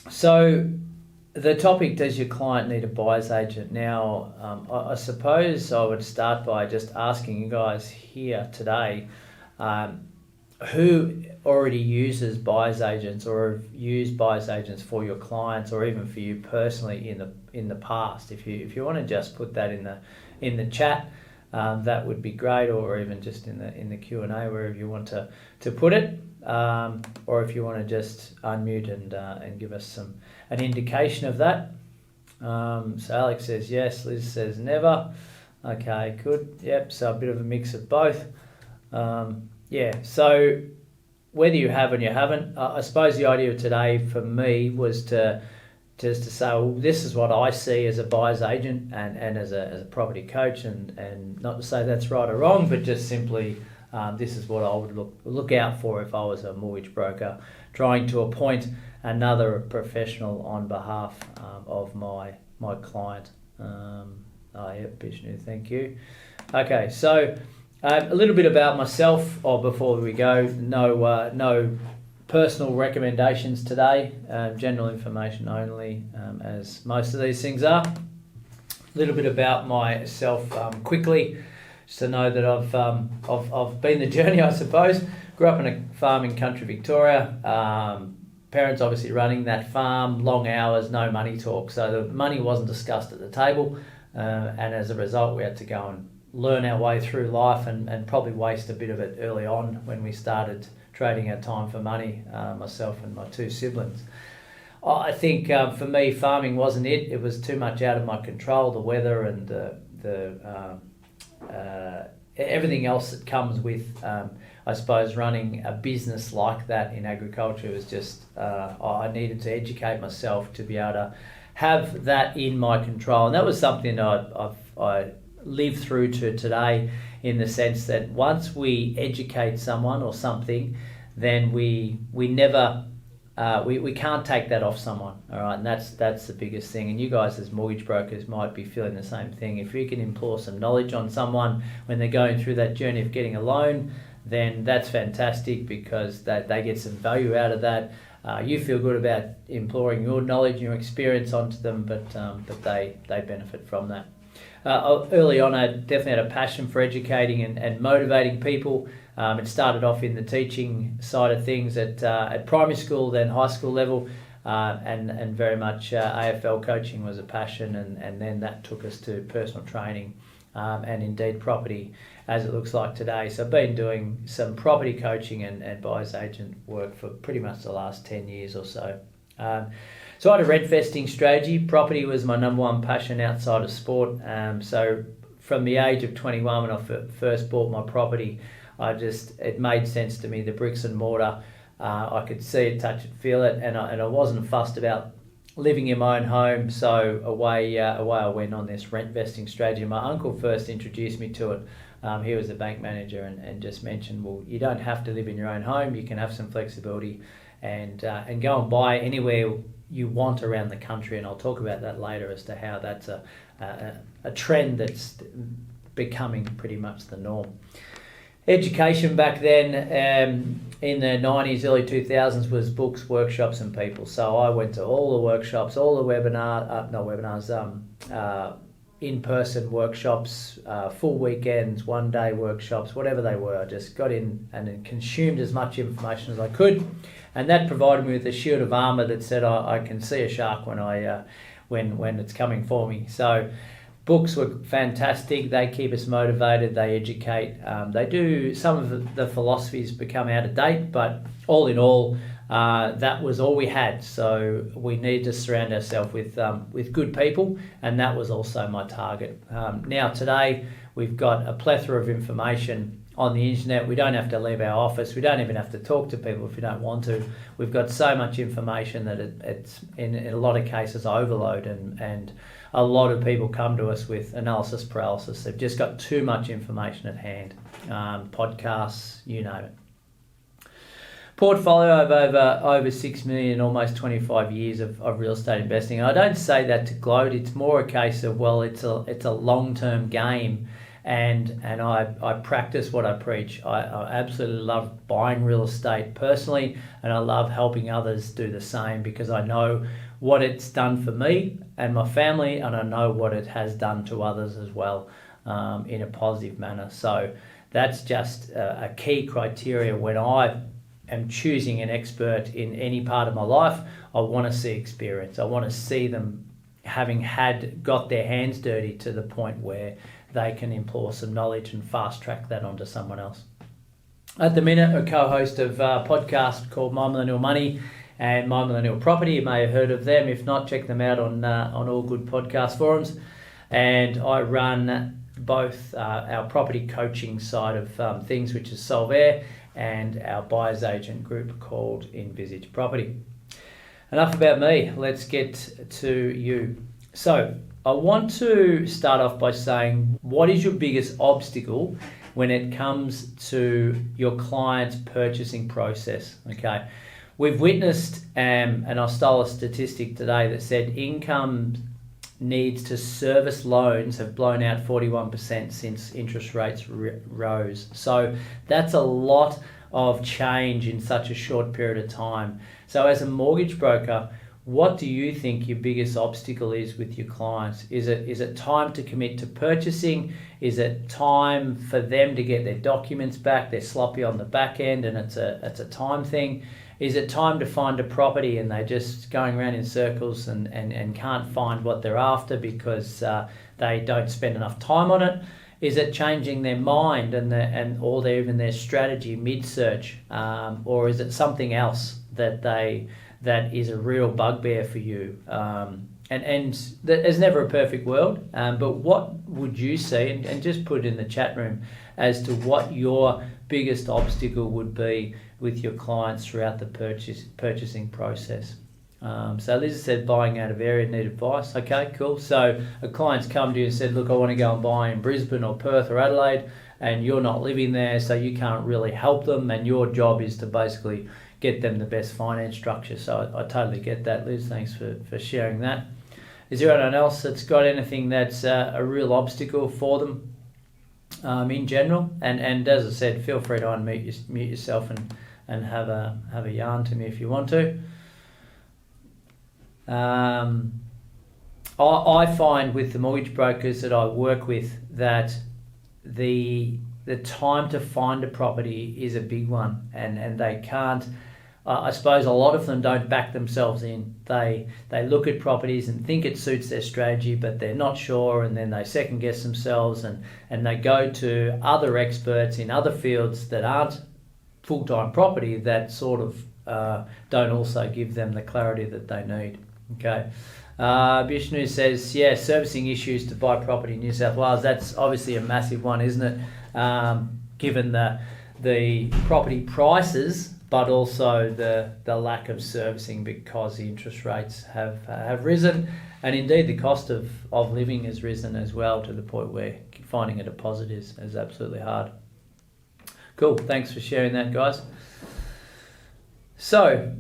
So the topic, does your client need a buyer's agent? Now, I suppose I would start by just asking you guys here today, who already uses buyer's agents or have used buyer's agents for your clients or even for you personally in the past. If you want to just put that in the chat, that would be great, or even just in the Q&A, wherever you want to put it, or if you want to just unmute and give us an indication of that. So Alex says yes, Liz says never. Okay, good. Yep, so a bit of a mix of both. Yeah, so whether you have and you haven't, I suppose the idea of today for me was to say, well, this is what I see as a buyer's agent and as a property coach, and not to say that's right or wrong, but just simply this is what I would look out for if I was a mortgage broker trying to appoint another professional on behalf of my client. Bishnu, thank you. Okay, so a little bit about myself, before we go. No personal recommendations today, general information only, as most of these things are. A little bit about myself quickly, just to know that I've been the journey, I suppose. Grew up in a farm in country Victoria. Parents obviously running that farm, long hours, no money talk. So the money wasn't discussed at the table, and as a result, we had to go and learn our way through life and probably waste a bit of it early on when we started trading our time for money, myself and my two siblings. I think for me, farming wasn't it. It was too much out of my control, the weather and the everything else that comes with, I suppose, running a business like that in agriculture. Was just, I needed to educate myself to be able to have that in my control. And that was something I live through to today, in the sense that once we educate someone or something, then we never we can't take that off someone. All right, and that's the biggest thing. And you guys as mortgage brokers might be feeling the same thing. If you can implore some knowledge on someone when they're going through that journey of getting a loan, then that's fantastic, because they get some value out of that. You feel good about imploring your knowledge and your experience onto them, but they benefit from that. Early on, I definitely had a passion for educating and motivating people. It started off in the teaching side of things at primary school, then high school level, and very much AFL coaching was a passion, and then that took us to personal training and indeed property, as it looks like today. So I've been doing some property coaching and buyer's agent work for pretty much the last 10 years or so. So I had a rent vesting strategy. Property was my number one passion outside of sport. So from the age of 21, when I first bought my property, it made sense to me, the bricks and mortar. I could see it, touch it, feel it, and I wasn't fussed about living in my own home. So away I went on this rent vesting strategy. My uncle first introduced me to it. He was a bank manager and just mentioned, well, you don't have to live in your own home. You can have some flexibility and go and buy anywhere you want around the country. And I'll talk about that later as to how that's a trend that's becoming pretty much the norm. Education back then, in the 90s, early 2000s, was books, workshops and people. So I went to all the workshops, all the in-person workshops, full weekends, one-day workshops, whatever they were. I just got in and consumed as much information as I could. And that provided me with a shield of armour that said I can see a shark when it's coming for me. So books were fantastic. They keep us motivated. They educate. They do. Some of the philosophies become out of date, but all in all, that was all we had. So we need to surround ourselves with good people, and that was also my target. Now today, we've got a plethora of information on the internet. We don't have to leave our office. We don't even have to talk to people if we don't want to. We've got so much information that it's in a lot of cases overload, and a lot of people come to us with analysis paralysis. They've just got too much information at hand. Podcasts, you name it. Portfolio of over 6 million, almost 25 years of real estate investing. I don't say that to gloat. It's more a case of, well, it's a long-term game, and I practice what I preach. I absolutely love buying real estate personally, and I love helping others do the same because I know what it's done for me and my family, and I know what it has done to others as well, in a positive manner. So that's just a key criteria when I am choosing an expert in any part of my life. I want to see experience. I want to see them having got their hands dirty to the point where they can employ some knowledge and fast track that onto someone else. At the minute, a co-host of a podcast called My Millennial Money and My Millennial Property. You may have heard of them. If not, check them out on all good podcast forums. And I run both our property coaching side of things, which is Solvere, and our buyer's agent group called Envisage Property. Enough about me. Let's get to you. So I want to start off by saying, what is your biggest obstacle when it comes to your client's purchasing process? Okay. We've witnessed, and I stole a statistic today that said income needs to service loans have blown out 41% since interest rates rose. So that's a lot of change in such a short period of time. So as a mortgage broker, what do you think your biggest obstacle is with your clients? Is it time to commit to purchasing? Is it time for them to get their documents back? They're sloppy on the back end and it's a time thing. Is it time to find a property and they're just going around in circles and can't find what they're after because they don't spend enough time on it? Is it changing their mind or even their strategy mid-search? Or is it something else that is a real bugbear for you? And there's never a perfect world, but what would you see, and just put it in the chat room, as to what your biggest obstacle would be with your clients throughout the purchasing process. So Liz said buying out of area, need advice. Okay, cool. So a client's come to you and said, look, I want to go and buy in Brisbane or Perth or Adelaide, and you're not living there, so you can't really help them, and your job is to basically get them the best finance structure. So I totally get that, Liz. Thanks for sharing that. Is there anyone else that's got anything that's a real obstacle for them in general? And as I said, feel free to unmute yourself and have a yarn to me if you want to. I find with the mortgage brokers that I work with that the time to find a property is a big one, and they can't. I suppose a lot of them don't back themselves in. They look at properties and think it suits their strategy, but they're not sure, and then they second guess themselves and they go to other experts in other fields that aren't full-time property that sort of don't also give them the clarity that they need. Okay. Bishnu says, yeah, servicing issues to buy property in New South Wales. That's obviously a massive one, isn't it? Given the property prices, but also the lack of servicing because the interest rates have risen, and indeed the cost of living has risen as well, to the point where finding a deposit is absolutely hard. Cool, thanks for sharing that, guys. So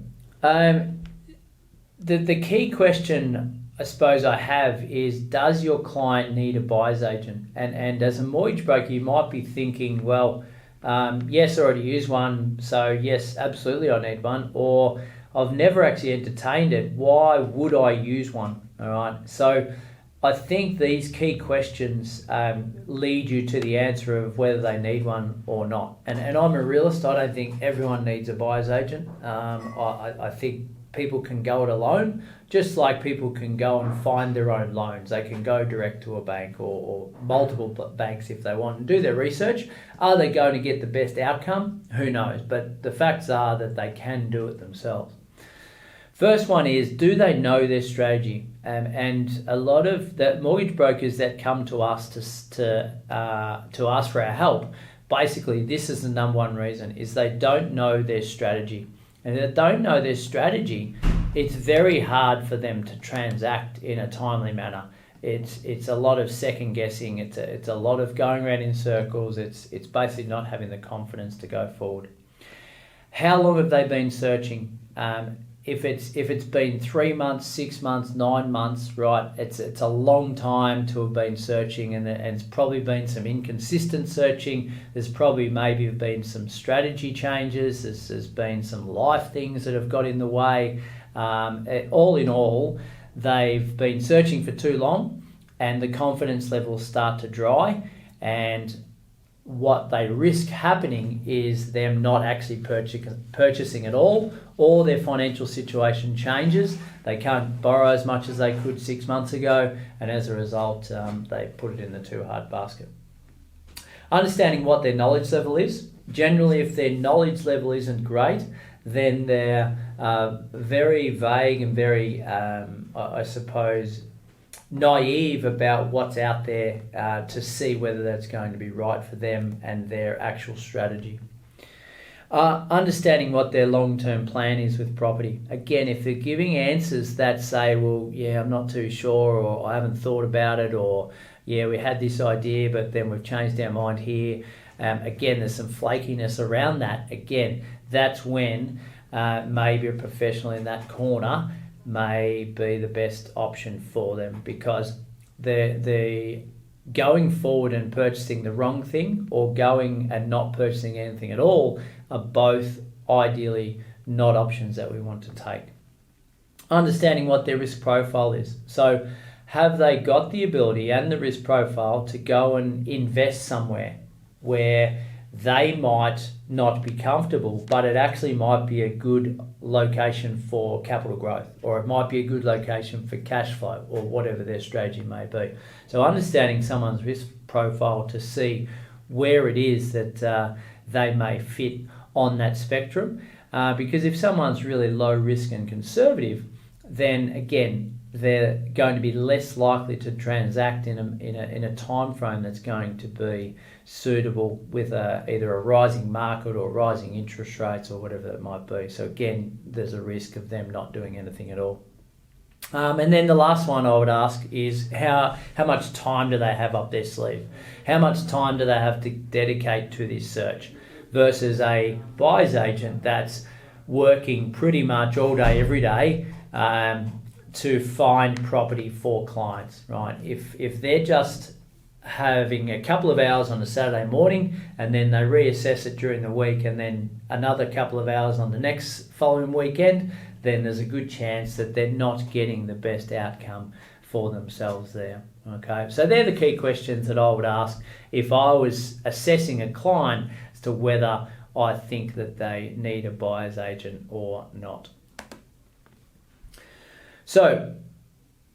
the key question I suppose I have is, does your client need a buyer's agent? And as a mortgage broker, you might be thinking, well, yes, I already use one, so yes, absolutely I need one, or I've never actually entertained it. Why would I use one? All right. So I think these key questions lead you to the answer of whether they need one or not. And I'm a realist. I don't think everyone needs a buyer's agent. I think people can go it alone, just like people can go and find their own loans. They can go direct to a bank or multiple banks if they want and do their research. Are they going to get the best outcome? Who knows? But the facts are that they can do it themselves. First one is, do they know their strategy? And a lot of the mortgage brokers that come to us to ask for our help, basically this is the number one reason, is they don't know their strategy. And if they don't know their strategy, it's very hard for them to transact in a timely manner. It's a lot of second guessing. It's a lot of going around in circles. It's basically not having the confidence to go forward. How long have they been searching? if it's been 3 months, 6 months, 9 months, right, it's a long time to have been searching, and it's probably been some inconsistent searching. There's probably maybe been some strategy changes. There's been some life things that have got in the way. All in all, they've been searching for too long, and the confidence levels start to dry, and what they risk happening is them not actually purchasing at all, or their financial situation changes. They can't borrow as much as they could 6 months ago, and as a result, they put it in the too hard basket. Understanding what their knowledge level is. Generally, if their knowledge level isn't great, then they're very vague and very, I suppose, naive about what's out there to see whether that's going to be right for them and their actual strategy. Understanding what their long-term plan is with property. Again, if they're giving answers that say, well, yeah, I'm not too sure, or I haven't thought about it, or yeah, we had this idea, but then we've changed our mind here. Again, there's some flakiness around that. Again, that's when maybe a professional in that corner may be the best option for them, because the going forward and purchasing the wrong thing, or going and not purchasing anything at all, are both ideally not options that we want to take. Understanding what their risk profile is. So have they got the ability and the risk profile to go and invest somewhere where they might not be comfortable, but it actually might be a good location for capital growth, or it might be a good location for cash flow, or whatever their strategy may be. So understanding someone's risk profile to see where it is that they may fit on that spectrum. Because if someone's really low risk and conservative, then again, they're going to be less likely to transact in a time frame that's going to be suitable with either a rising market or rising interest rates or whatever it might be. So again, there's a risk of them not doing anything at all. And then the last one I would ask is how much time do they have up their sleeve? How much time do they have to dedicate to this search versus a buyer's agent that's working pretty much all day, every day, to find property for clients, right? If they're just having a couple of hours on a Saturday morning, and then they reassess it during the week, and then another couple of hours on the next following weekend, then there's a good chance that they're not getting the best outcome for themselves there. Okay, so they're the key questions that I would ask if I was assessing a client as to whether I think that they need a buyer's agent or not. So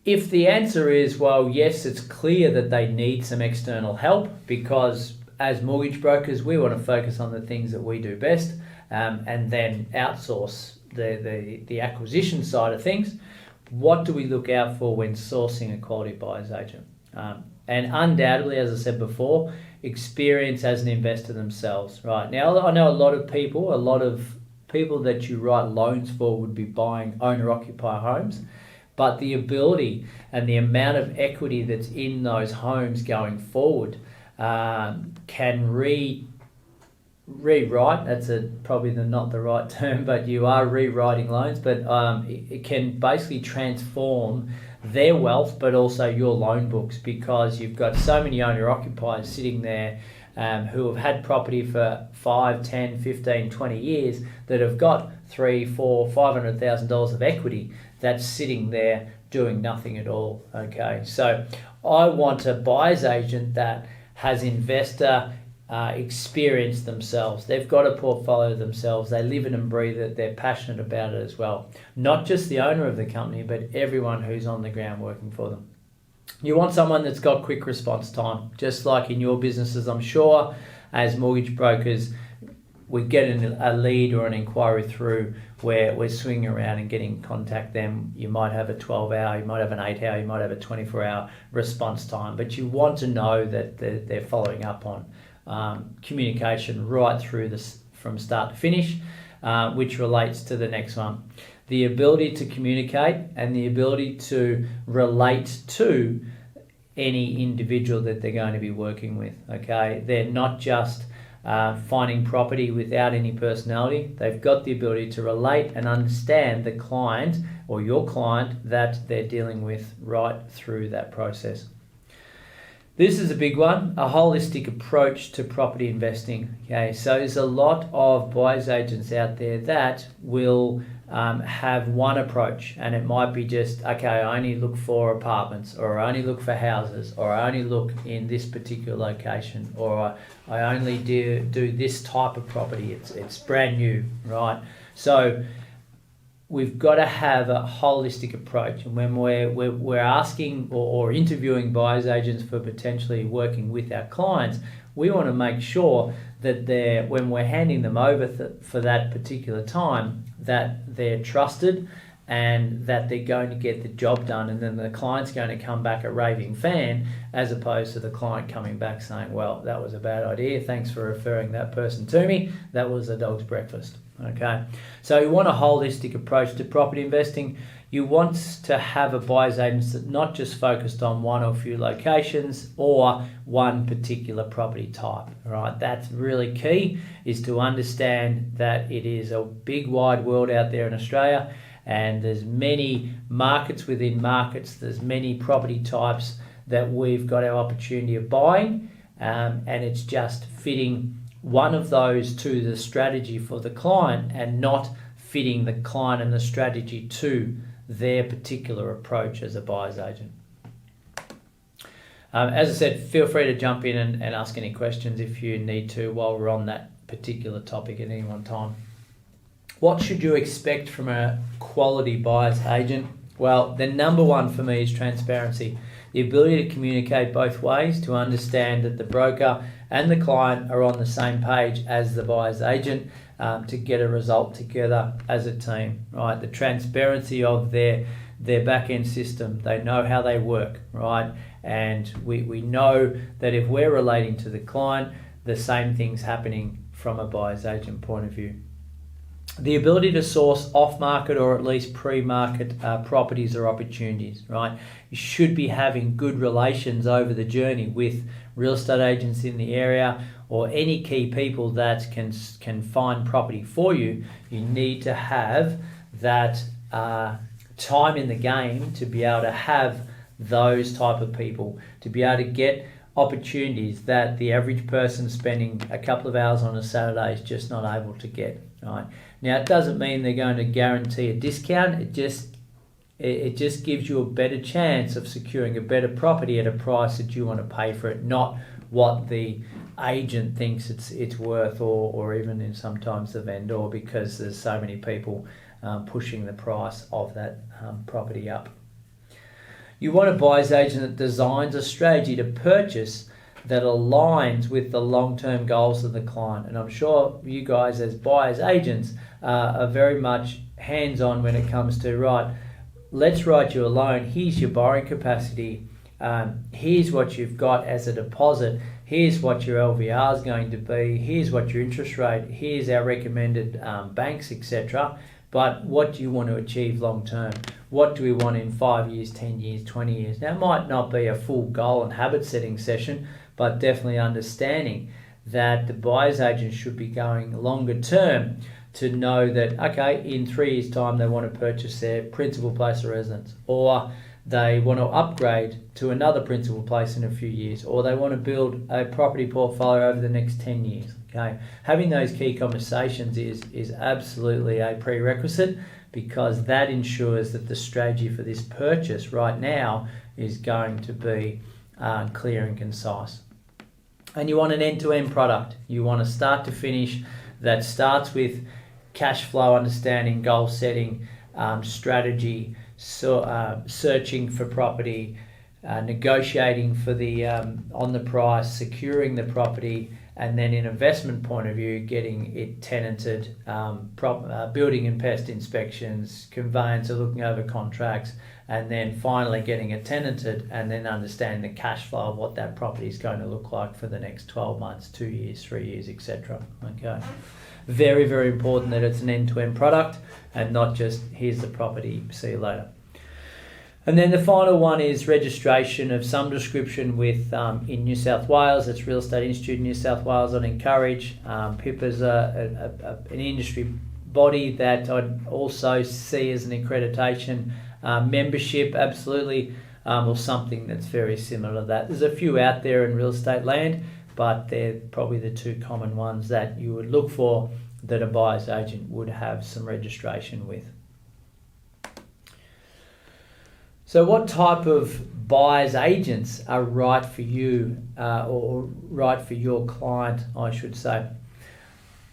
if the answer is, well, yes, it's clear that they need some external help, because as mortgage brokers, we want to focus on the things that we do best, and then outsource the acquisition side of things. What do we look out for when sourcing a quality buyer's agent? And undoubtedly, as I said before, experience as an investor themselves, right? Now, I know a lot of people that you write loans for would be buying owner-occupier homes, but the ability and the amount of equity that's in those homes going forward can rewrite, that's probably not the right term, but you are rewriting loans, but it can basically transform their wealth, but also your loan books, because you've got so many owner-occupiers sitting there who have had property for 5, 10, 15, 20 years that have got $300,000, $400,000, $500,000 of equity that's sitting there doing nothing at all. Okay, so I want a buyer's agent that has investor experience themselves. They've got a portfolio themselves. They live it and breathe it. They're passionate about it as well. Not just the owner of the company, but everyone who's on the ground working for them. You want someone that's got quick response time, just like in your businesses. I'm sure as mortgage brokers, we get a lead or an inquiry through where we're swinging around and getting in contact them. You might have a 12-hour, you might have an 8-hour, you might have a 24-hour response time, but you want to know that they're following up on communication right through this from start to finish, which relates to the next one. The ability to communicate and the ability to relate to any individual that they're going to be working with. Okay, they're not just finding property without any personality. They've got the ability to relate and understand the client or your client that they're dealing with right through that process. This is a big one, a holistic approach to property investing. Okay, so there's a lot of buyer's agents out there that will have one approach, and it might be just, okay, I only look for apartments, or I only look for houses, or I only look in this particular location, or I only do this type of property. It's brand new, right? So we've got to have a holistic approach, and when we're asking or interviewing buyer's agents for potentially working with our clients, we want to make sure that when we're handing them over for that particular time, that they're trusted and that they're going to get the job done, and then the client's going to come back a raving fan, as opposed to the client coming back saying, well, that was a bad idea, thanks for referring that person to me, that was a dog's breakfast. Okay, so you want a holistic approach to property investing. You want to have a buyer's agent that's not just focused on one or few locations or one particular property type. All right, that's really key, is to understand that it is a big wide world out there in Australia, and there's many markets within markets, there's many property types that we've got our opportunity of buying, and it's just fitting one of those to the strategy for the client and not fitting the client and the strategy to their particular approach as a buyer's agent. As I said, feel free to jump in and ask any questions if you need to while we're on that particular topic at any one time. What should you expect from a quality buyer's agent? Well, the number one for me is transparency. The ability to communicate both ways, to understand that the broker and the client are on the same page as the buyer's agent, to get a result together as a team, right? The transparency of their back-end system, they know how they work, right? And we know that if we're relating to the client, the same thing's happening from a buyer's agent point of view. The ability to source off-market or at least pre-market properties or opportunities, right? You should be having good relations over the journey with real estate agents in the area or any key people that can find property for you. You need to have that time in the game to be able to have those type of people, to be able to get opportunities that the average person spending a couple of hours on a Saturday is just not able to get, right? Now, it doesn't mean they're going to guarantee a discount. It just gives you a better chance of securing a better property at a price that you want to pay for it, not what the agent thinks it's worth, or even in sometimes the vendor, because there's so many people pushing the price of that property up. You want a buyer's agent that designs a strategy to purchase that aligns with the long-term goals of the client. And I'm sure you guys as buyer's agents are very much hands-on when it comes to, right, let's write you a loan, here's your borrowing capacity, here's what you've got as a deposit, here's what your LVR is going to be, here's what your interest rate, here's our recommended banks, etc. But what do you want to achieve long term? What do we want in 5 years, 10 years, 20 years? Now, it might not be a full goal and habit setting session, but definitely understanding that the buyer's agent should be going longer term to know that, okay, in 3 years' time, they want to purchase their principal place of residence, or they want to upgrade to another principal place in a few years, or they want to build a property portfolio over the next 10 years. Okay, having those key conversations is absolutely a prerequisite, because that ensures that the strategy for this purchase right now is going to be clear and concise. And you want an end-to-end product. You want to start to finish that starts with cash flow understanding, goal setting, strategy, searching for property, negotiating for the on the price, securing the property, and then in investment point of view, getting it tenanted, building and pest inspections, conveyancer, looking over contracts, and then finally getting it tenanted, and then understanding the cash flow of what that property is going to look like for the next 12 months, 2 years, 3 years, etc. Okay, very, very important that it's an end-to-end product and not just here's the property, see you later. And then the final one is registration of some description with in New South Wales. It's Real Estate Institute in New South Wales. I'd encourage. PIPA's an industry body that I'd also see as an accreditation. Membership, absolutely, or something that's very similar to that. There's a few out there in real estate land, but they're probably the two common ones that you would look for that a buyer's agent would have some registration with. So what type of buyer's agents are right for you or right for your client, I should say?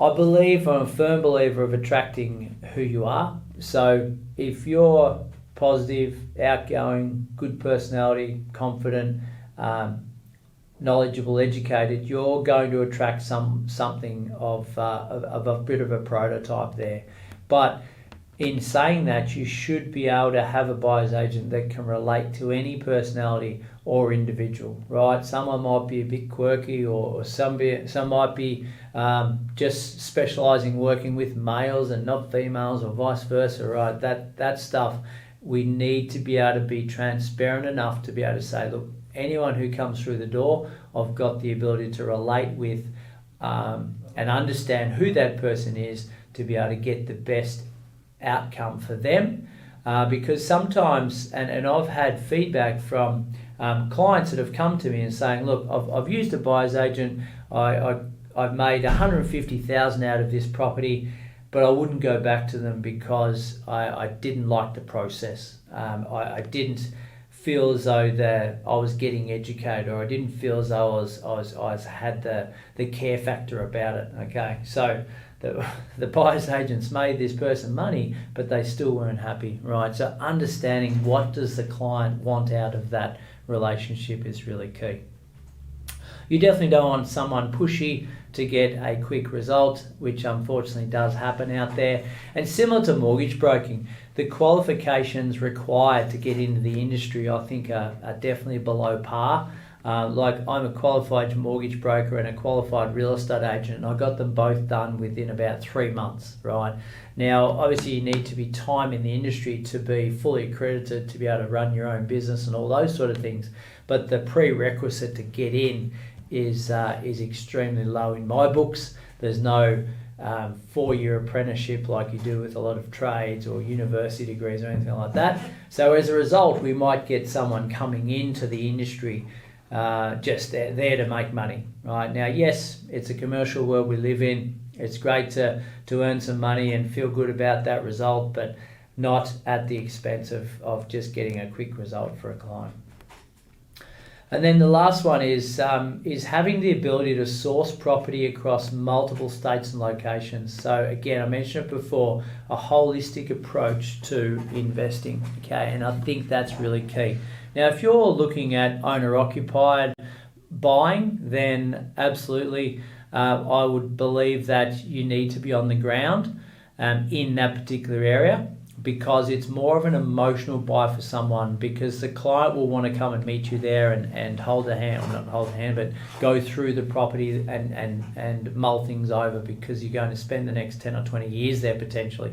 I'm a firm believer of attracting who you are. So if you're positive, outgoing, good personality, confident, knowledgeable, educated, you're going to attract something of a bit of a prototype there. But in saying that, you should be able to have a buyer's agent that can relate to any personality or individual, right? Someone might be a bit quirky, or some might be just specialising working with males and not females, or vice versa, right? That stuff, we need to be able to be transparent enough to be able to say, look, anyone who comes through the door, I've got the ability to relate with and understand who that person is to be able to get the best outcome for them, because sometimes, and I've had feedback from clients that have come to me and saying, look, I've used a buyer's agent, I've made $150,000 out of this property, but I wouldn't go back to them because I didn't like the process. I didn't feel as though that I was getting educated, or I didn't feel as though I had the care factor about it. Okay, so the buyer's agents made this person money, but they still weren't happy, right? So understanding what does the client want out of that relationship is really key. You definitely don't want someone pushy to get a quick result, which unfortunately does happen out there. And similar to mortgage broking, the qualifications required to get into the industry, I think, are definitely below par. Like, I'm a qualified mortgage broker and a qualified real estate agent, and I got them both done within about 3 months, right? Now, obviously you need to be time in the industry to be fully accredited, to be able to run your own business and all those sort of things. But the prerequisite to get in is extremely low in my books. There's no 4-year apprenticeship like you do with a lot of trades or university degrees or anything like that. So as a result, we might get someone coming into the industry just there to make money, right? Now, yes, it's a commercial world we live in. It's great to earn some money and feel good about that result, but not at the expense of just getting a quick result for a client. And then the last one is having the ability to source property across multiple states and locations. So again, I mentioned it before, a holistic approach to investing, okay? And I think that's really key. Now, if you're looking at owner-occupied buying, then absolutely I would believe that you need to be on the ground in that particular area, because it's more of an emotional buy for someone, because the client will want to come and meet you there and hold the hand, or not hold the hand, but go through the property and mull things over, because you're going to spend the next 10 or 20 years there potentially.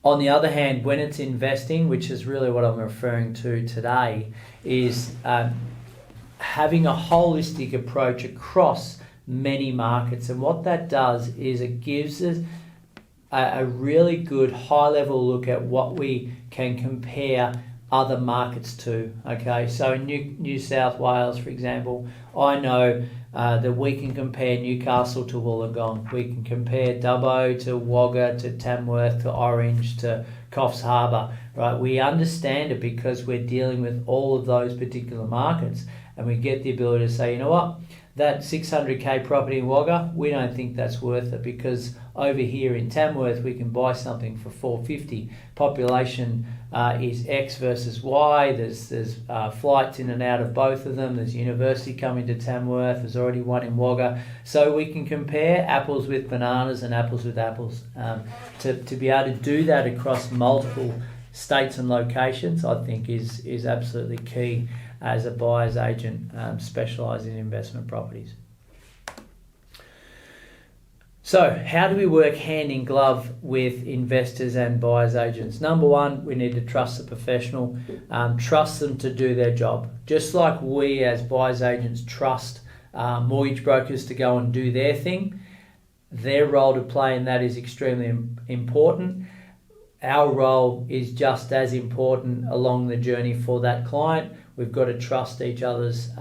On the other hand, when it's investing, which is really what I'm referring to today, is having a holistic approach across many markets. And what that does is it gives us a really good high-level look at what we can compare other markets to. Okay, so in New South Wales, for example, I know that we can compare Newcastle to Wollongong. We can compare Dubbo to Wagga to Tamworth to Orange to Coffs Harbour. Right, we understand it because we're dealing with all of those particular markets, and we get the ability to say, you know what, that 600k property in Wagga, we don't think that's worth it, because over here in Tamworth we can buy something for 450. Population is X versus Y. There's flights in and out of both of them. There's university coming to Tamworth. There's already one in Wagga. So we can compare apples with bananas and apples with apples. To be able to do that across multiple states and locations, I think is absolutely key as a buyer's agent specialising in investment properties. So how do we work hand in glove with investors and buyer's agents? Number one, we need to trust the professional, trust them to do their job. Just like we as buyer's agents trust mortgage brokers to go and do their thing, their role to play in that is extremely important. Our role is just as important along the journey for that client. We've got to trust each other's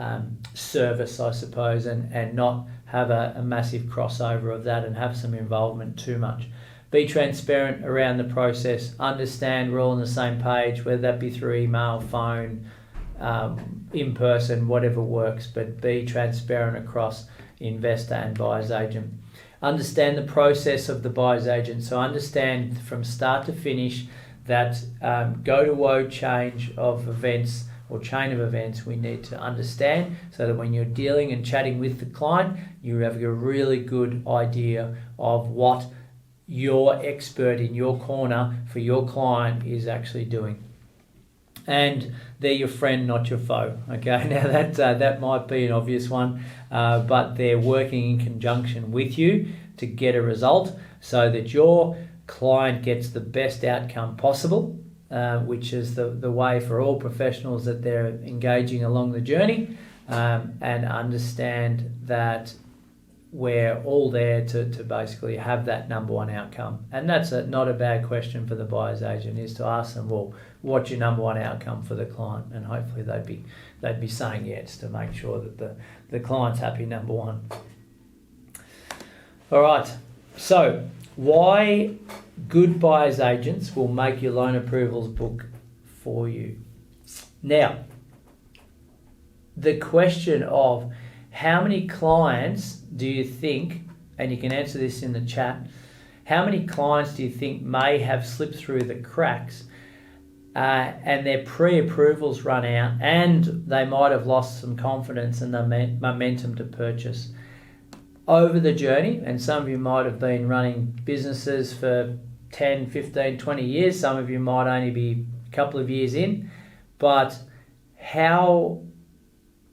service, I suppose, and not have a massive crossover of that and have some involvement too much. Be transparent around the process. Understand we're all on the same page, whether that be through email, phone, in person, whatever works, but be transparent across investor and buyer's agent. Understand the process of the buyer's agent. So understand from start to finish that go-to-woe change of events or chain of events we need to understand, so that when you're dealing and chatting with the client, you have a really good idea of what your expert in your corner for your client is actually doing. And they're your friend, not your foe. Okay, now that might be an obvious one, but they're working in conjunction with you to get a result so that your client gets the best outcome possible, which is the way for all professionals that they're engaging along the journey, and understand that we're all there to basically have that number one outcome. And that's not a bad question for the buyer's agent, is to ask them, well, what's your number one outcome for the client? And hopefully they'd be saying yes, to make sure that the client's happy, number one. All right, so why good buyer's agents will make your loan approvals book for you. Now, the question of how many clients do you think, and you can answer this in the chat, how many clients do you think may have slipped through the cracks and their pre-approvals run out and they might have lost some confidence and the momentum to purchase over the journey? And some of you might have been running businesses for 10, 15, 20 years. Some of you might only be a couple of years in. But how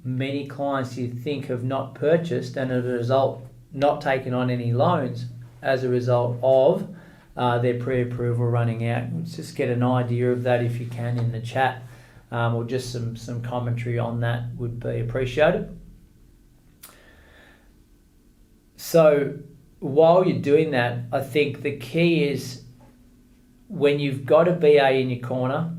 many clients do you think have not purchased and as a result not taken on any loans as a result of their pre-approval running out? Let's just get an idea of that if you can in the chat, or just some commentary on that would be appreciated. So while you're doing that, I think the key is when you've got a BA in your corner,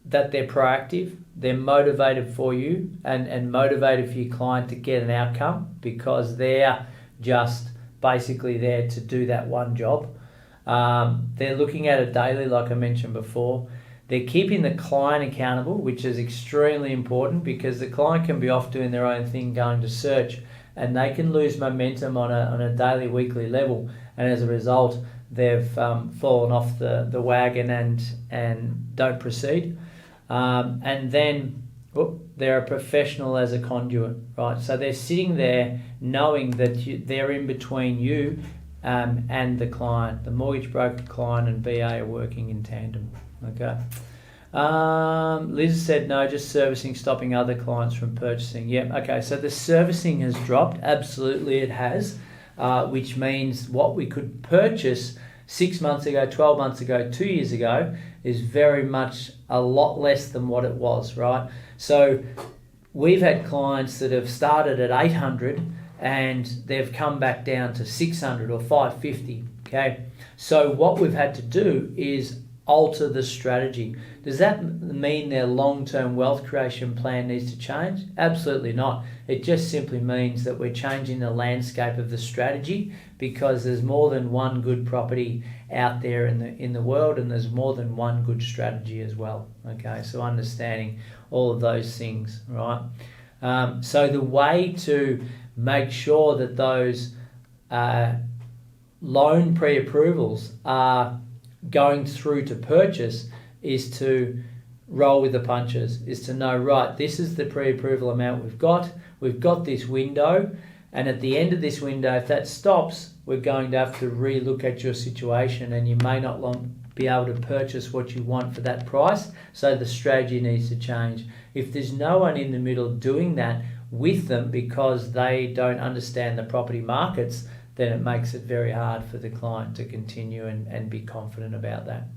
that they're proactive, they're motivated for you and motivated for your client to get an outcome, because they're just basically there to do that one job. They're looking at it daily, like I mentioned before. They're keeping the client accountable, which is extremely important, because the client can be off doing their own thing, going to search, and they can lose momentum on a daily, weekly level. And as a result, they've fallen off the wagon and don't proceed. And then they're a professional as a conduit, right? So they're sitting there knowing that they're in between you and the client. The mortgage broker client and BA are working in tandem, okay? Liz said no, just servicing, stopping other clients from purchasing. Yep, okay, so the servicing has dropped. Absolutely it has, which means what we could purchase 6 months ago, 12 months ago, 2 years ago is very much a lot less than what it was, right? So we've had clients that have started at 800 and they've come back down to 600 or 550, okay? So what we've had to do is alter the strategy. Does that mean their long-term wealth creation plan needs to change? Absolutely not. It just simply means that we're changing the landscape of the strategy, because there's more than one good property out there in the world, and there's more than one good strategy as well. Okay, so understanding all of those things, right? So the way to make sure that those loan pre-approvals are going through to purchase is to roll with the punches, is to know, right, this is the pre-approval amount we've got this window, and at the end of this window, if that stops, we're going to have to re-look at your situation, and you may not be able to purchase what you want for that price, so the strategy needs to change. If there's no one in the middle doing that with them because they don't understand the property markets, then it makes it very hard for the client to continue and be confident about that.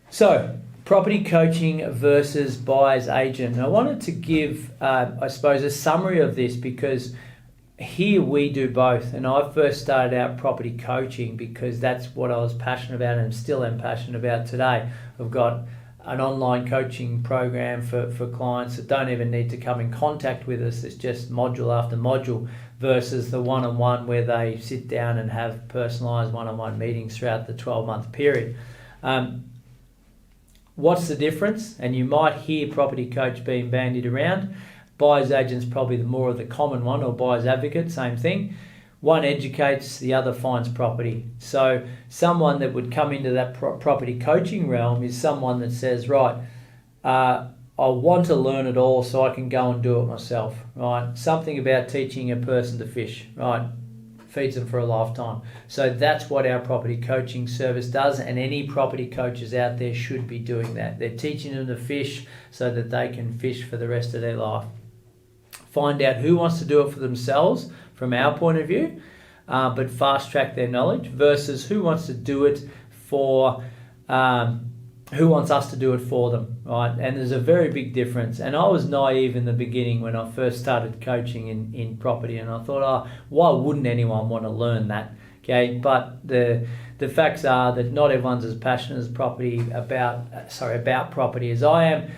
So, property coaching versus buyer's agent. I wanted to give, I suppose, a summary of this because here we do both. And I first started out property coaching because that's what I was passionate about and still am passionate about today. I've got an online coaching program for clients that don't even need to come in contact with us. It's just module after module versus the one-on-one where they sit down and have personalised one-on-one meetings throughout the 12-month period. What's the difference? And you might hear property coach being bandied around. Buyer's agent's probably the more of the common one, or buyer's advocate, same thing. One educates, the other finds property. So someone that would come into that property coaching realm is someone that says, right, I want to learn it all so I can go and do it myself, right? Something about teaching a person to fish, right? Feeds them for a lifetime. So that's what our property coaching service does, and any property coaches out there should be doing that. They're teaching them to fish so that they can fish for the rest of their life. Find out who wants to do it for themselves from our point of view, but fast track their knowledge versus who wants to do it for, who wants us to do it for them, right? And there's a very big difference. And I was naive in the beginning when I first started coaching in property, and I thought, why wouldn't anyone want to learn that? Okay, but the facts are that not everyone's as passionate about property as I am.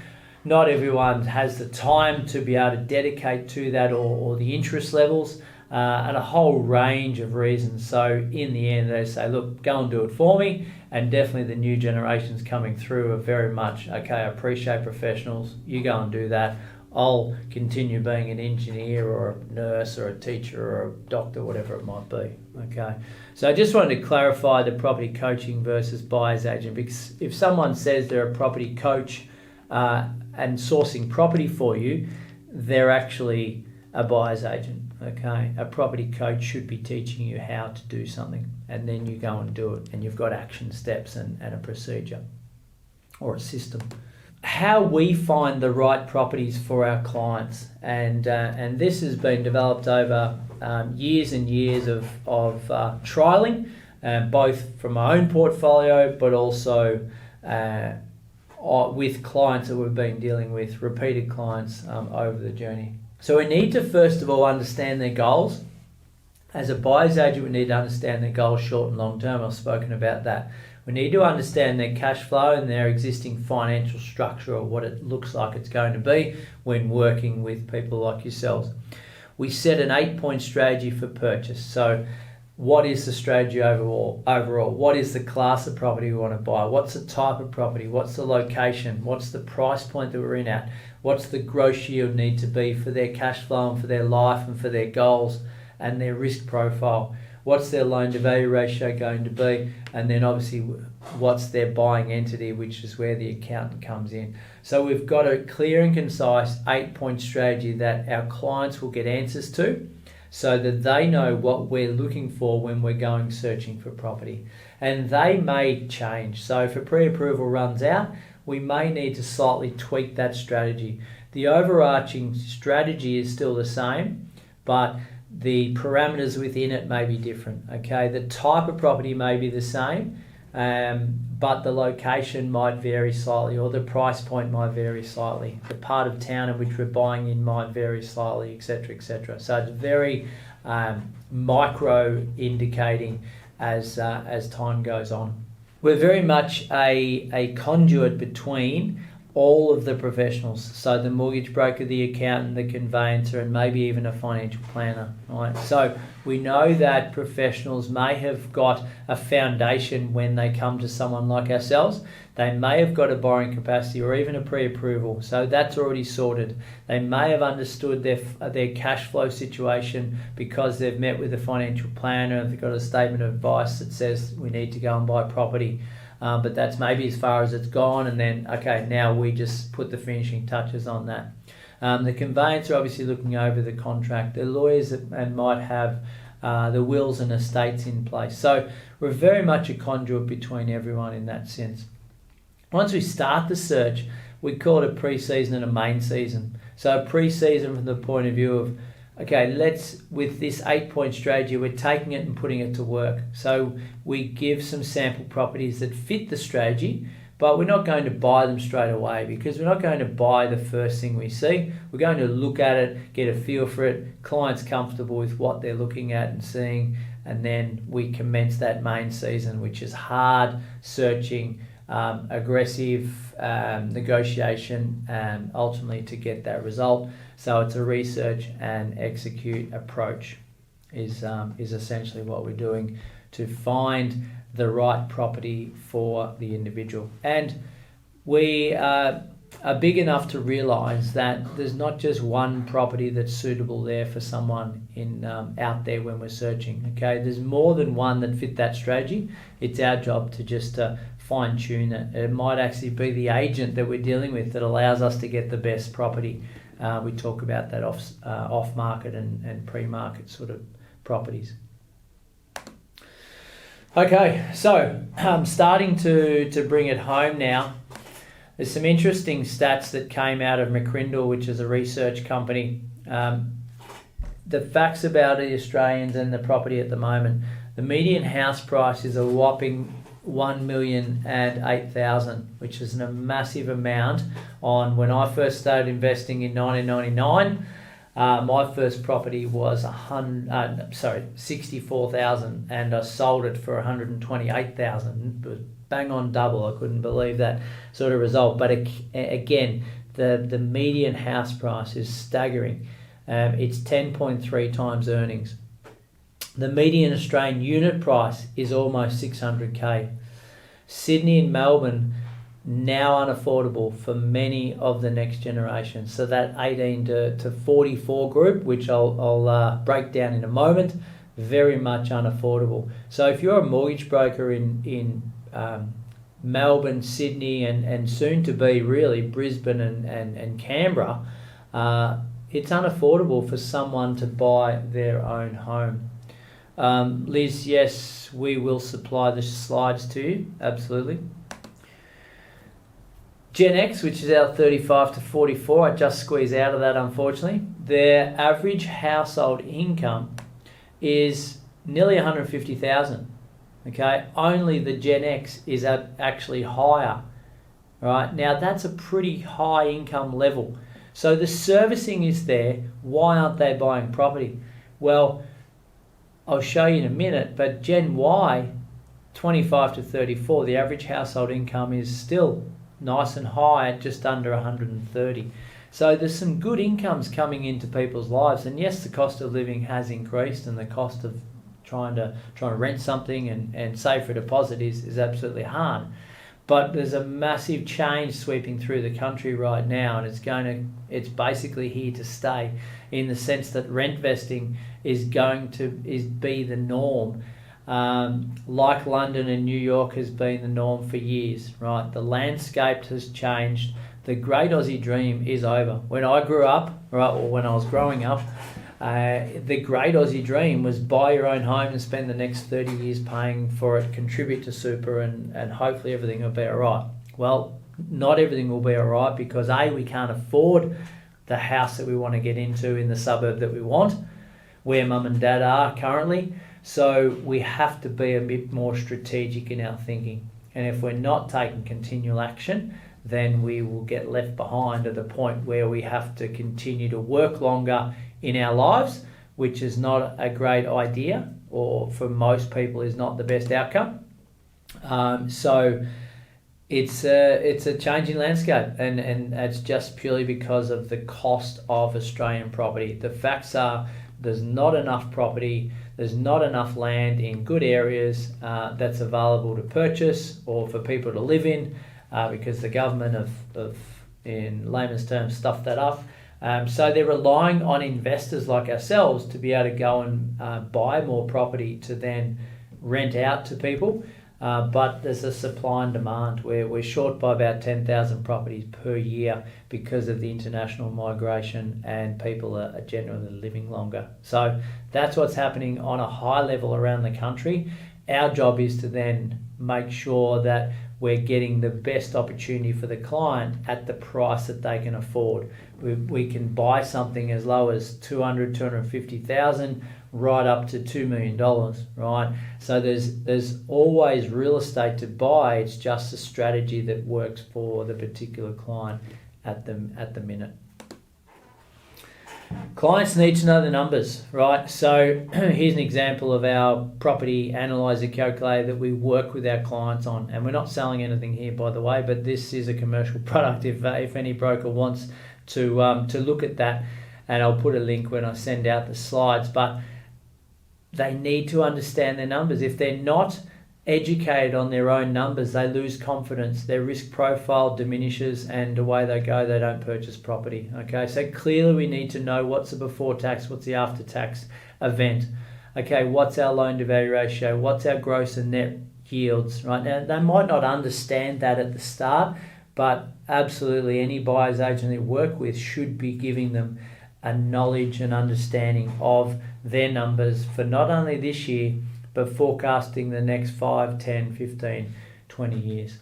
Not everyone has the time to be able to dedicate to that or the interest levels and a whole range of reasons. So in the end, they say, look, go and do it for me. And definitely the new generations coming through are very much, okay, I appreciate professionals. You go and do that. I'll continue being an engineer or a nurse or a teacher or a doctor, whatever it might be. Okay. So I just wanted to clarify the property coaching versus buyer's agent, because if someone says they're a property coach and sourcing property for you, they're actually a buyer's agent. Okay, a property coach should be teaching you how to do something, and then you go and do it, and you've got action steps and a procedure or a system. How we find the right properties for our clients, and this has been developed over years and years of trialing, both from my own portfolio, but also with clients that we've been dealing with, repeated clients over the journey. So we need to first of all understand their goals. As a buyer's agent, we need to understand their goals short and long term. I've spoken about that. We need to understand their cash flow and their existing financial structure, or what it looks like it's going to be when working with people like yourselves. We set an 8-point strategy for purchase. So what is the strategy overall? What is the class of property we want to buy? What's the type of property? What's the location? What's the price point that we're in at? What's the gross yield need to be for their cash flow and for their life and for their goals and their risk profile? What's their loan to value ratio going to be? And then obviously what's their buying entity, which is where the accountant comes in. So we've got a clear and concise 8-point strategy that our clients will get answers to, so that they know what we're looking for when we're going searching for property. And they may change. So if a pre-approval runs out, we may need to slightly tweak that strategy. The overarching strategy is still the same, but the parameters within it may be different. Okay, the type of property may be the same, but the location might vary slightly, or the price point might vary slightly. The part of town in which we're buying in might vary slightly, etc., etc. So it's very micro indicating as time goes on. We're very much a conduit between all of the professionals, so the mortgage broker, the accountant, the conveyancer, and maybe even a financial planner. Right? So we know that professionals may have got a foundation when they come to someone like ourselves. They may have got a borrowing capacity or even a pre-approval, so that's already sorted. They may have understood their cash flow situation because they've met with a financial planner, they've got a statement of advice that says we need to go and buy property. But that's maybe as far as it's gone, and then, okay, now we just put the finishing touches on that. The conveyancer obviously looking over the contract, the lawyers and might have the wills and estates in place. So we're very much a conduit between everyone in that sense. Once we start the search, we call it a pre-season and a main season. So a pre-season from the point of view of, okay, with this 8-point strategy, we're taking it and putting it to work. So we give some sample properties that fit the strategy, but we're not going to buy them straight away, because we're not going to buy the first thing we see. We're going to look at it, get a feel for it, clients comfortable with what they're looking at and seeing, and then we commence that main season, which is hard searching, aggressive negotiation, and ultimately to get that result. So it's a research and execute approach is essentially what we're doing to find the right property for the individual. And we are big enough to realise that there's not just one property that's suitable there for someone out there when we're searching. Okay, there's more than one that fit that strategy. It's our job to just fine tune it. It might actually be the agent that we're dealing with that allows us to get the best property. We talk about that off market and pre-market sort of properties. Okay, so starting to bring it home now. There's some interesting stats that came out of McCrindle, which is a research company. The facts about the Australians and the property at the moment. The median house price is a whopping $1,008,000, which is a massive amount. On when I first started investing in 1999, my first property was $64,000, and I sold it for $128,000. It was bang on double. I couldn't believe that sort of result. But again, the median house price is staggering. It's 10.3 times earnings. The median Australian unit price is almost 600K. Sydney and Melbourne now unaffordable for many of the next generation. So that 18 to 44 group, which I'll break down in a moment, very much unaffordable. So if you're a mortgage broker in Melbourne, Sydney, and soon to be really Brisbane and Canberra, it's unaffordable for someone to buy their own home. Liz, yes, we will supply the slides to you, absolutely. Gen X, which is our 35 to 44, I just squeeze out of that unfortunately. Their average household income is nearly 150,000. Okay, only the Gen X is actually higher. Right, now that's a pretty high income level. So the servicing is there. Why aren't they buying property? Well, I'll show you in a minute, but Gen Y, 25 to 34, the average household income is still nice and high at just under 130. So there's some good incomes coming into people's lives. And yes, the cost of living has increased, and the cost of trying to rent something and save for a deposit is absolutely hard. But there's a massive change sweeping through the country right now, and it's basically here to stay, in the sense that rent vesting is going to be the norm. Like London and New York has been the norm for years, right? The landscape has changed. The great Aussie dream is over. When I grew up, right, or when I was growing up, the great Aussie dream was buy your own home and spend the next 30 years paying for it, contribute to super, and hopefully everything will be all right. Well, not everything will be all right, because A, we can't afford the house that we want to get into in the suburb that we want, where mum and dad are currently. So we have to be a bit more strategic in our thinking. And if we're not taking continual action, then we will get left behind at the point where we have to continue to work longer in our lives, which is not a great idea, or for most people is not the best outcome. So it's a changing landscape, and it's just purely because of the cost of Australian property. The facts are there's not enough property, there's not enough land in good areas that's available to purchase or for people to live in, because the government have, in layman's terms, stuffed that up. So they're relying on investors like ourselves to be able to go and buy more property to then rent out to people. But there's a supply and demand where we're short by about 10,000 properties per year because of the international migration, and people are generally living longer. So that's what's happening on a high level around the country. Our job is to then make sure that we're getting the best opportunity for the client at the price that they can afford. We can buy something as low as 250,000 right up to $2 million, right? So there's always real estate to buy. It's just a strategy that works for the particular client at the minute. Clients need to know the numbers, right? So here's an example of our property analyzer calculator that we work with our clients on, and we're not selling anything here, by the way, but this is a commercial product if any broker wants to look at that, and I'll put a link when I send out the slides. But they need to understand their numbers. If they're not educated on their own numbers, they lose confidence, their risk profile diminishes, and away they go, they don't purchase property. Okay, so clearly we need to know what's the before tax, what's the after tax event. Okay, what's our loan to value ratio, what's our gross and net yields, right? Now, they might not understand that at the start, but absolutely any buyer's agent they work with should be giving them a knowledge and understanding of their numbers for not only this year, but forecasting the next 5, 10, 15, 20 years.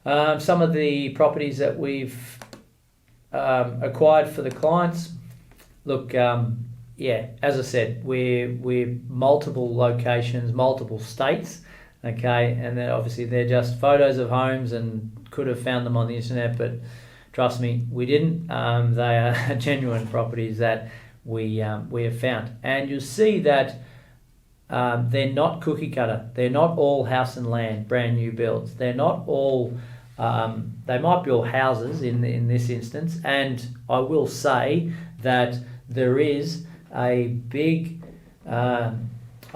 Some of the properties that we've acquired for the clients, look, as I said, we're multiple locations, multiple states, okay, and then obviously they're just photos of homes and could have found them on the internet, but trust me, we didn't. They are genuine properties that we have found, and you'll see that they're not cookie cutter. They're not all house and land, brand new builds. They're not all, they might be all houses in this instance. And I will say that there is a big, I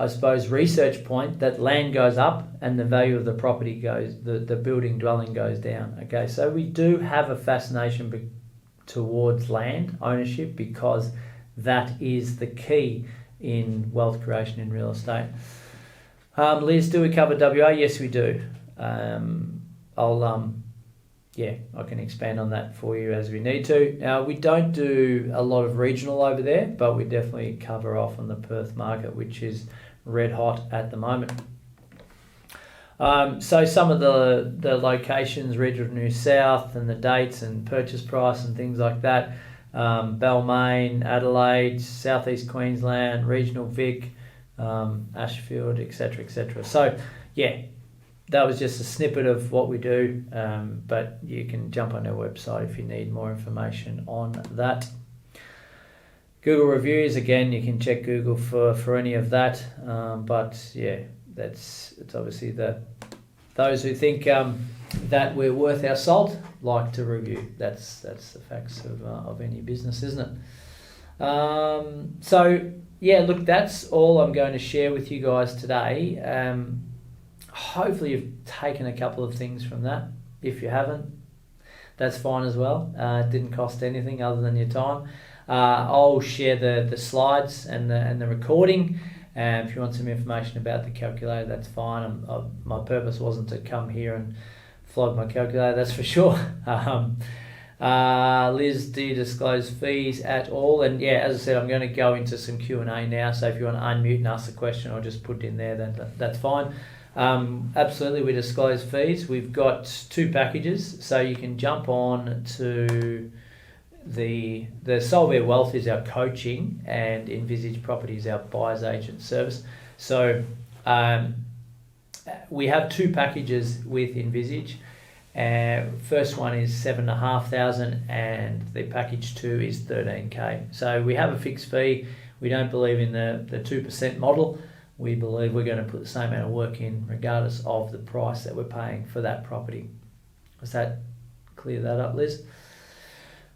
suppose, research point that land goes up and the value of the property goes, the building dwelling goes down. Okay, so we do have a fascination towards land ownership because that is the key in wealth creation in real estate. Liz, do we cover WA? Yes, we do. I can expand on that for you as we need to. Now, we don't do a lot of regional over there, but we definitely cover off on the Perth market, which is red hot at the moment. So some of the locations, regional New South, and the dates and purchase price and things like that. Balmain, Adelaide, Southeast Queensland, Regional Vic, Ashfield, etc., etc. So, yeah, that was just a snippet of what we do, but you can jump on our website if you need more information on that. Google reviews, again, you can check Google for any of that, but yeah, it's obviously those who think that we're worth our salt like to review. That's the facts of any business, isn't it? So yeah, look, that's all I'm going to share with you guys today. Hopefully you've taken a couple of things from that. If you haven't, that's fine as well. It didn't cost anything other than your time. I'll share the slides and the recording. If you want some information about the calculator, that's fine. My purpose wasn't to come here and flog my calculator, that's for sure. Liz, do you disclose fees at all? And yeah, as I said, I'm going to go into some Q&A now, so if you want to unmute and ask a question or just put it in there, then that's fine. Absolutely, we disclose fees. We've got 2 packages, so you can jump on to the Solvere Wealth is our coaching, and Envisage Property is our buyer's agent service. So we have 2 packages with Envisage. First one is 7,500 and the package 2 is 13k. So we have a fixed fee. We don't believe in the 2% model. We believe we're going to put the same amount of work in regardless of the price that we're paying for that property. Does that clear that up, Liz?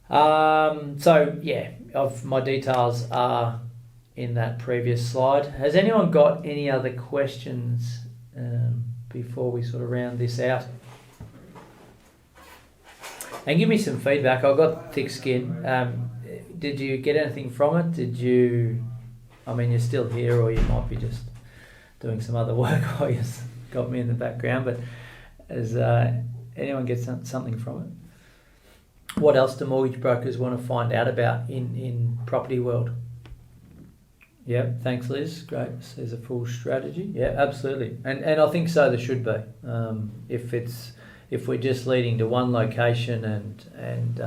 So yeah, my details are in that previous slide. Has anyone got any other questions before we sort of round this out? And give me some feedback. I've got thick skin. Did you get anything from it? You're still here, or you might be just doing some other work while you got me in the background, but has anyone get something from it? What else do mortgage brokers want to find out about in property world? Yep, thanks, Liz. Great. There's a full strategy. Yeah, absolutely. And I think so there should be. If we're just leading to one location and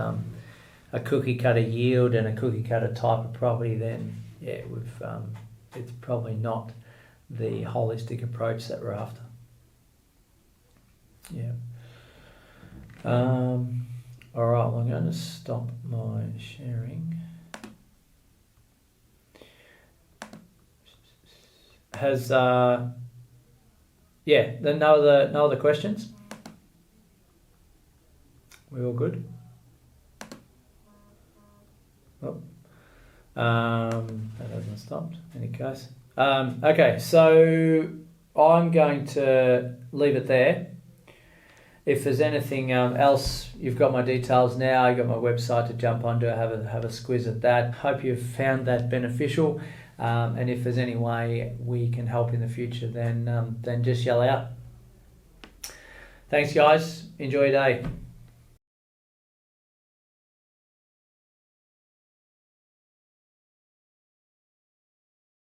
a cookie cutter yield and a cookie cutter type of property, then yeah, it's probably not the holistic approach that we're after. Yeah. All right. Well, I'm going to stop my sharing. Has no other questions? We all good? Oh, that hasn't stopped. In any case, okay. So I'm going to leave it there. If there's anything else, you've got my details now. You've got my website to jump onto. Have a squiz at that. Hope you've found that beneficial. And if there's any way we can help in the future, then just yell out. Thanks, guys. Enjoy your day.